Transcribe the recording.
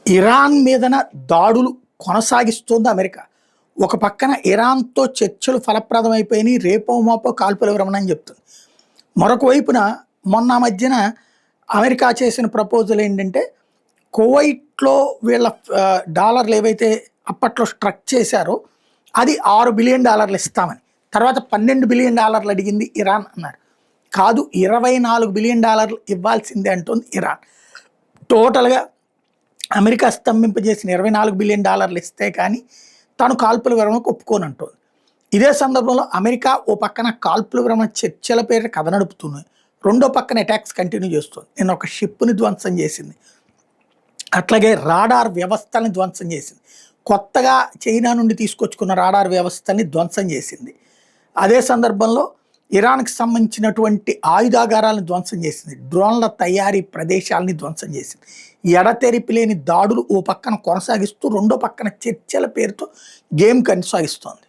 Iran మీదన దాడులు కొనసాగిస్తోంది America. ఒక పక్కన ఇరాన్‌తో చర్చలు ఫలప్రదమైపోయినాయి. రేపో మాపో కాల్పుల విరమణ అని చెప్తుంది. మరొక వైపున మొన్న మధ్యన అమెరికా చేసిన ప్రపోజల్ ఏంటంటే, కువైట్‌లో వీళ్ళ డాలర్లు ఏవైతే అప్పట్లో స్ట్రక్ చేశారో అది $6 బిలియన్ ఇస్తామని. తర్వాత $12 బిలియన్ అడిగింది ఇరాన్ అన్నారు. కాదు $24 బిలియన్ ఇవ్వాల్సిందే అంటోంది ఇరాన్. టోటల్‌గా అమెరికా స్తంభింపజేసిన $24 బిలియన్ ఇస్తే కానీ తాను కాల్పుల విరమణకు ఒప్పుకోనంటోంది. ఇదే సందర్భంలో అమెరికా ఓ పక్కన కాల్పుల విరమణ చర్చల పేరిట కథ నడుపుతుంది. రెండో పక్కన అటాక్స్ కంటిన్యూ చేస్తుంది. నిన్న ఒక షిప్‌ని ధ్వంసం చేసింది. అట్లాగే రాడార్ వ్యవస్థని ధ్వంసం చేసింది. కొత్తగా చైనా నుండి తీసుకొచ్చుకున్న రాడార్ వ్యవస్థని ధ్వంసం చేసింది. అదే సందర్భంలో ఇరాన్‌కి సంబంధించినటువంటి ఆయుధాగారాలను ధ్వంసం చేసింది. డ్రోన్ల తయారీ ప్రదేశాలని ధ్వంసం చేసింది. ఎడతెరిపి లేని దాడులు ఓ పక్కన కొనసాగిస్తూ రెండో పక్కన చర్చల పేరుతో గేమ్ కొనసాగిస్తోంది.